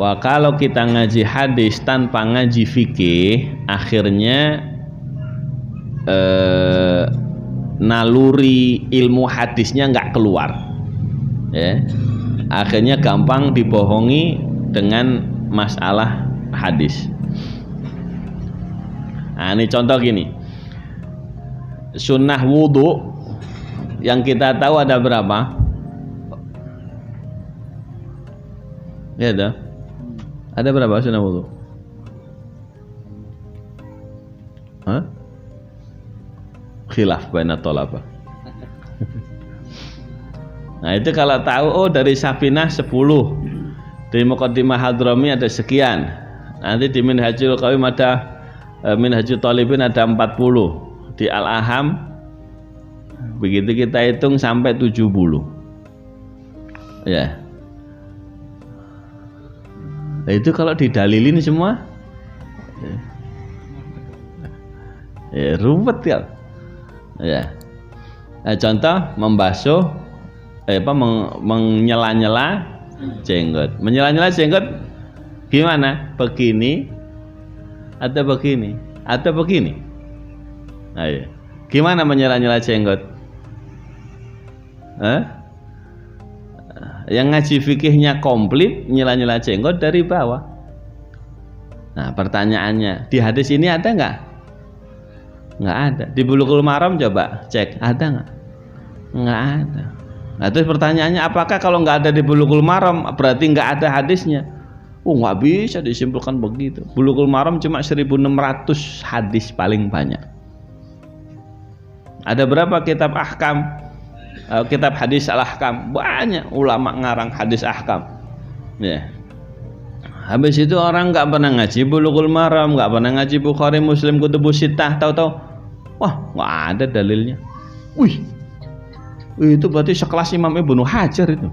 Wah, kalau kita ngaji hadis tanpa ngaji fikih, akhirnya naluri ilmu hadisnya nggak keluar, ya. Akhirnya gampang dibohongi dengan masalah hadis. Nah, ini contoh gini, sunnah wudhu yang kita tahu ada berapa? Ya, ada berapa sunnah wudhu? Hah? Khilaf baina thalaba. Nah, itu kalau tahu, oh dari Safinah 10, di Muqaddimah Hadrami ada sekian, nanti di Minhajul Qawim ada Minhajul Thalibin ada 40, di Al-Aham begitu kita hitung sampai 70, ya. Nah, itu kalau didalilin semua ya ruwet ya. Ya. Nah, contoh membasuh menyela-nyela jenggot. Menyela-nyela jenggot gimana? Begini atau begini atau begini? Ayo. Gimana menyela-nyela jenggot? Yang ngaji fikihnya komplit, nyela-nyela jenggot dari bawah. Nah, pertanyaannya, di hadis ini ada nggak? Nggak ada. Di Bulughul Maram coba cek, ada nggak? Nggak ada. Nah, terus pertanyaannya, apakah kalau nggak ada di Bulughul Maram berarti nggak ada hadisnya? Oh, nggak bisa disimpulkan begitu. Bulughul Maram cuma 1600 hadis paling banyak. Ada berapa kitab ahkam? Kitab hadis al-ahkam, banyak ulama ngarang hadis ahkam, ya. Habis itu orang nggak pernah ngaji Bulughul Maram, nggak pernah ngaji Bukhari, Muslim, Kutubus Sittah, tahu-tahu, wah nggak ada dalilnya. Wih, itu berarti sekelas Imam Ibnu Hajar itu.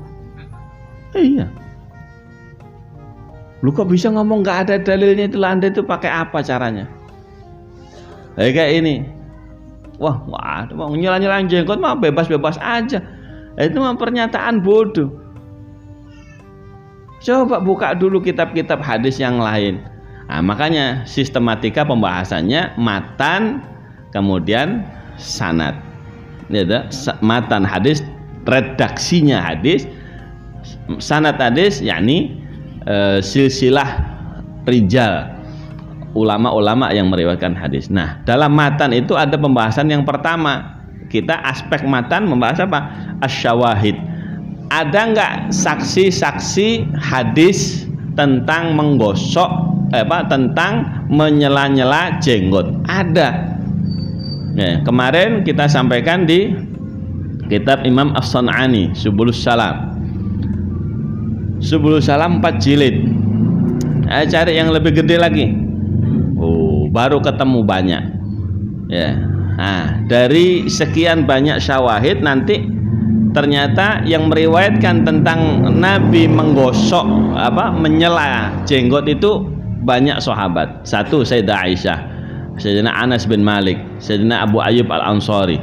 Iya. Lu kok bisa ngomong nggak ada dalilnya? Itu Anda itu pakai apa caranya? Kayak ini. Wah, mau nyela-nyela jenggot mah bebas-bebas aja. Itu mah pernyataan bodoh. Coba buka dulu kitab-kitab hadis yang lain. Nah, makanya sistematika pembahasannya matan, kemudian sanad. Ya, matan hadis, redaksinya hadis, sanad hadis, yakni silsilah rijal, ulama-ulama yang meriwayatkan hadis. Nah, dalam matan itu ada pembahasan yang pertama. Kita aspek matan membahas apa? Asy-syawahid. Ada nggak saksi-saksi hadis tentang menggosok tentang menyela-nyela jenggot? Ada. Ya, kemarin kita sampaikan di kitab Imam As-San'ani, Subulus Salam. Subulus Salam 4 jilid. Cari yang lebih gede lagi. Baru ketemu banyak, ya. Nah, dari sekian banyak syawahid nanti ternyata yang meriwayatkan tentang Nabi menggosok menyela jenggot itu banyak sahabat. Satu Sayyidah Aisyah, Sayyidina Anas bin Malik, Sayyidina Abu Ayyub Al-Ansari.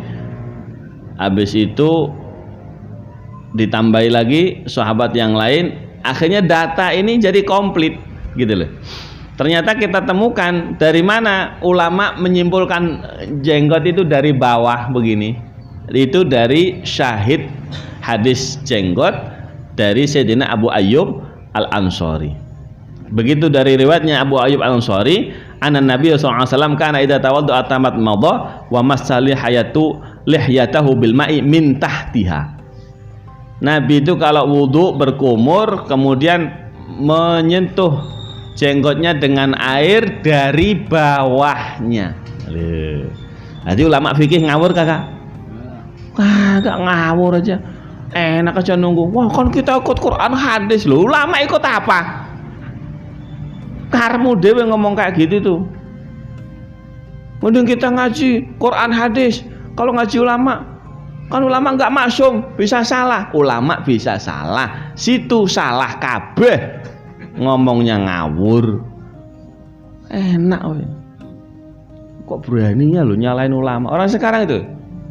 Habis itu ditambahi lagi sahabat yang lain. Akhirnya data ini jadi komplit, gitu loh. Ternyata kita temukan dari mana ulama menyimpulkan jenggot itu dari bawah begini. Itu dari syahid hadis jenggot dari Sayyidina Abu Ayyub Al-Ansari. Begitu dari riwayatnya Abu Ayyub Al-Ansari, anna Nabi sallallahu alaihi wasallam kana idza tawadda'a tamat madha wa massali hayatu lihyatahu bil ma'i min tahtiha. Nabi itu kalau wudu berkumur kemudian menyentuh jenggotnya dengan air dari bawahnya. Nanti ulama fikih ngawur kagak? Kagak ngawur aja. Enak aja nunggu. Wah, kan kita ikut Quran hadis loh. Ulama ikut apa? Karmu dewe ngomong kayak gitu tuh. Mending kita ngaji Quran hadis. Kalau ngaji ulama, kan ulama nggak maksum, bisa salah. Ulama bisa salah. Situ salah kabeh. Ngomongnya ngawur. Enak woy. Kok beraninya lu nyalain ulama? Orang sekarang itu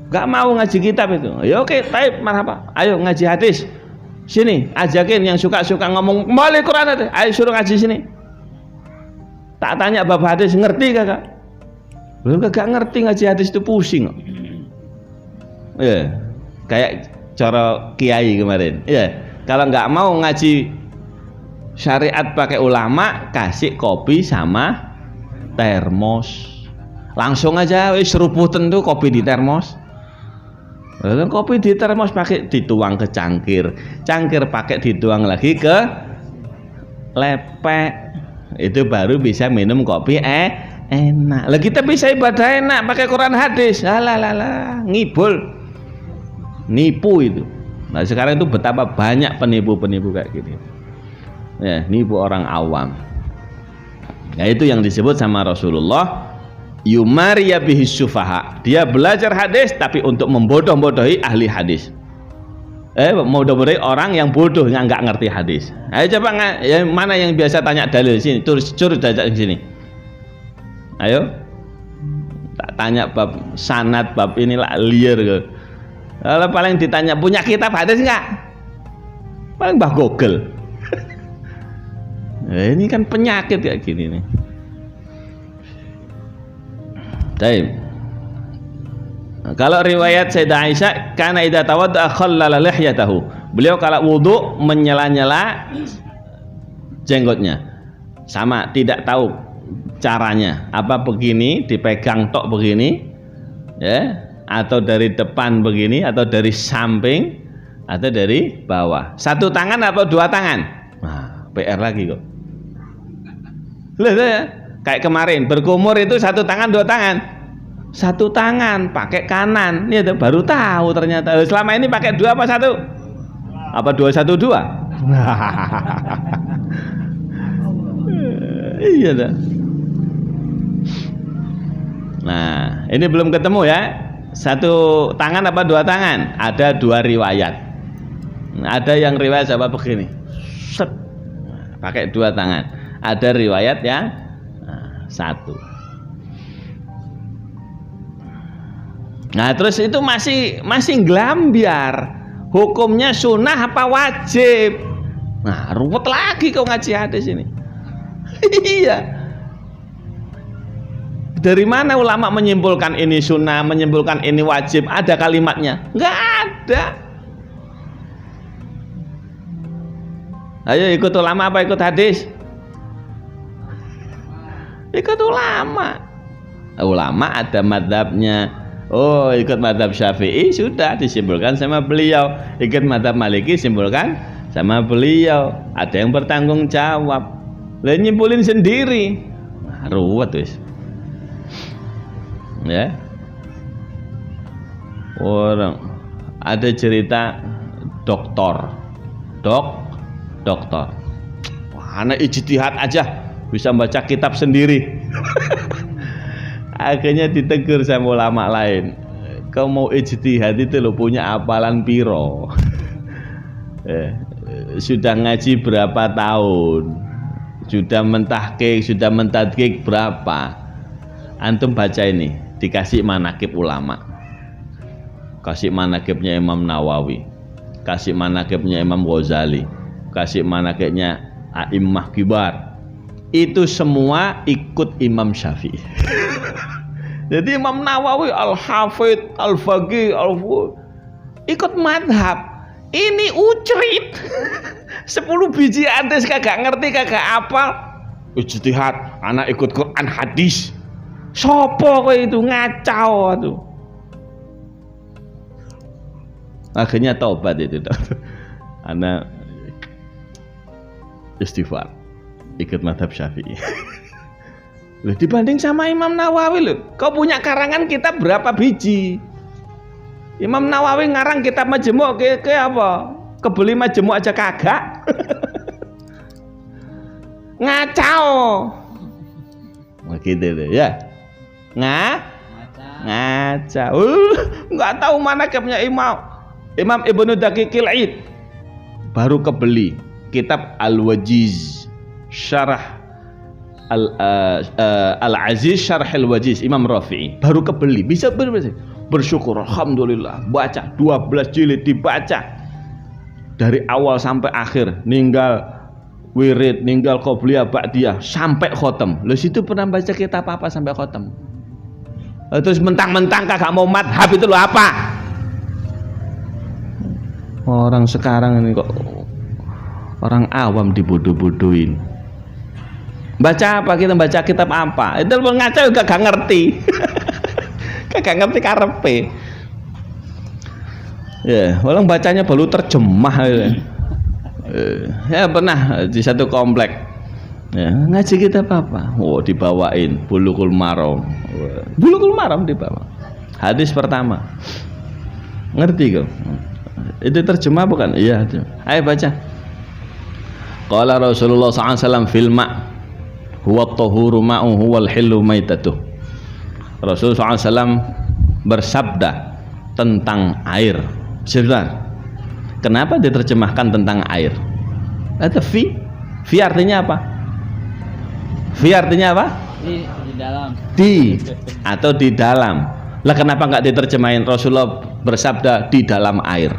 gak mau ngaji kitab itu. Ya oke, taib marhaba. Ayo ngaji hadis. Sini, ajakin yang suka-suka ngomong kembali Quran itu. Ayo suruh ngaji sini. Tak tanya bab hadis ngerti kagak? Belum kagak ngerti, ngaji hadis itu pusing. Ya, kayak cara kiai kemarin. Ya, kalau nggak mau ngaji syariat pakai ulama, kasih kopi sama termos. Langsung aja wis seruputan tuh kopi di termos. Kopi di termos pakai dituang ke cangkir, cangkir pakai dituang lagi ke lepek, itu baru bisa minum kopi enak. Lah kita bisa ibadah enak pakai Quran hadis, alah ngibul, nipu itu. Nah sekarang itu betapa banyak penipu-penipu kayak gini, ya nipu orang awam. Nah itu yang disebut sama Rasulullah, yumariya bihis sufaha. Dia belajar hadis tapi untuk membodoh-bodohi ahli hadis. Membodoh-bodohi orang yang bodoh, yang nggak ngerti hadis. Ayo coba yang mana yang biasa tanya dalil sini, terus di sini. Ayo. Tak tanya bab sanad, bab inilah liar ke. Kalau paling ditanya punya kitab hadis nggak? Paling Mbah Google. Ini kan penyakit kayak gini nih. Baik. Kalau riwayat Sayyidah Aisyah, kana idza tawadda khallala lihyatahu. Beliau kalau wudu menyela-nyela jenggotnya. Sama, tidak tahu caranya. Apa begini, dipegang tok begini, ya, atau dari depan begini, atau dari samping, atau dari bawah. Satu tangan atau dua tangan? Nah, PR lagi kok. Lihat ya. Kayak kemarin berkumur itu satu tangan dua tangan, satu tangan pakai kanan, ini baru tahu ternyata. Selama ini pakai dua apa satu? Apa 212? Iya dah. Nah ini belum ketemu ya, satu tangan apa dua tangan? Ada dua riwayat. Ada yang riwayat apa begini, set, pakai dua tangan. Ada riwayat yang satu. Nah terus itu masih nglambiar, hukumnya sunnah apa wajib? Nah ruwet lagi kau ngaji hadis ini. Iya. Dari mana ulama menyimpulkan ini sunnah, menyimpulkan ini wajib? Ada kalimatnya? Nggak ada. Ayo ikut ulama apa ikut hadis? Ikut ulama. Ulama ada madhabnya. Oh ikut madhab Syafi'i sudah disimpulkan sama beliau. Ikut madhab Maliki simpulkan sama beliau. Ada yang bertanggung jawab. Lah nyimpulin sendiri. Nah, ruwet wis. Ya. Orang ada cerita dokter. Dokter. Wah, anak ijtihad aja bisa baca kitab sendiri. Akhirnya ditegur sama ulama lain, kau mau ijtihad itu lo punya hafalan piro? Sudah ngaji berapa tahun? Sudah mentahqiq, sudah mentadqiq berapa? Antum baca ini, dikasih manaqib ulama, kasih manaqibnya Imam Nawawi, kasih manaqibnya Imam Ghazali, kasih manaqibnya a'immah kibar. Itu semua ikut Imam Syafi'i. Jadi Imam Nawawi, Al-Hafidh, Al-Faqih, ikut madhab. Ini ucrit. 10 biji hadis kagak ngerti, kagak apal. Ijtihad, anak ikut Quran hadis. Sopo kowe itu ngacau tuh. Akhirnya taubat itu. Anak istighfar. Ikut madhab Syafi'i. Loh, dibanding sama Imam Nawawi loh, kau punya karangan kitab berapa biji? Imam Nawawi ngarang kitab Majmu' ke apa? Kebeli Majmu' aja kagak. Ngacau. Begitu deh ya. Ngacau. Nggak tahu mana kitabnya Imam Ibnu Daqiqil Id. Baru kebeli kitab Al-Wajiz Syarah Al-Aziz Syarah Al-Wajiz Imam Rafi'i, baru kebeli. Bisa bersyukur, alhamdulillah. Baca 12 jilid dibaca. dari awal sampai akhir, ninggal wirid, ninggal qobliyah, ba'diyah sampai khotem. Lu situ pernah baca kitab apa sampai khotem? Terus mentang-mentang kagak mau madhab itu lo apa? Orang sekarang ini kok orang awam dibodoh-bodohin. Baca apa kita, baca kitab apa? Itu ngaca juga gak ngerti. Kagak ngerti karepe. Ya, walau bacanya baru terjemah ya. Ya pernah di satu komplek. Ya, ngaji kitab apa? Oh, dibawain Bulughul Maram. Bulughul Maram dibawa. Hadis pertama. Ngerti kok? Itu terjemah bukan? Iya. Ayo baca. Qala Rasulullah SAW fil ma' huwa at-tahuru ma'uhu wal hillu maitatuh. Rasulullah SAW bersabda tentang air. Sebentar. Kenapa diterjemahkan tentang air? Ada fi. Fi artinya apa? Fi artinya apa? Di dalam. Di atau di dalam. Lah kenapa nggak diterjemahin Rasulullah bersabda di dalam air?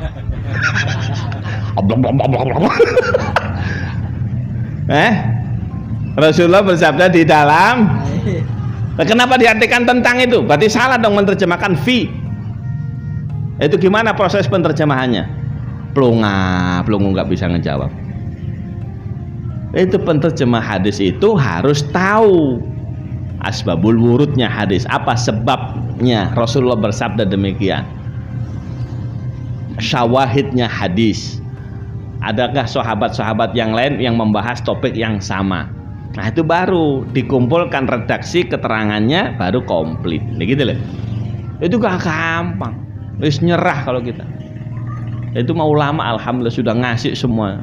Rasulullah bersabda di dalam. Nah, kenapa diartikan tentang itu? Berarti salah dong menerjemahkan fi. Itu gimana proses penerjemahannya? Plungu nggak bisa ngejawab. Itu penerjemah hadis itu harus tahu asbabul wurudnya hadis, apa sebabnya Rasulullah bersabda demikian, syawahidnya hadis, adakah sahabat-sahabat yang lain yang membahas topik yang sama. Nah itu baru dikumpulkan redaksi keterangannya, baru komplit. Gitu loh. Itu gak gampang, harus nyerah kalau kita. Itu mau ulama alhamdulillah sudah ngasih semua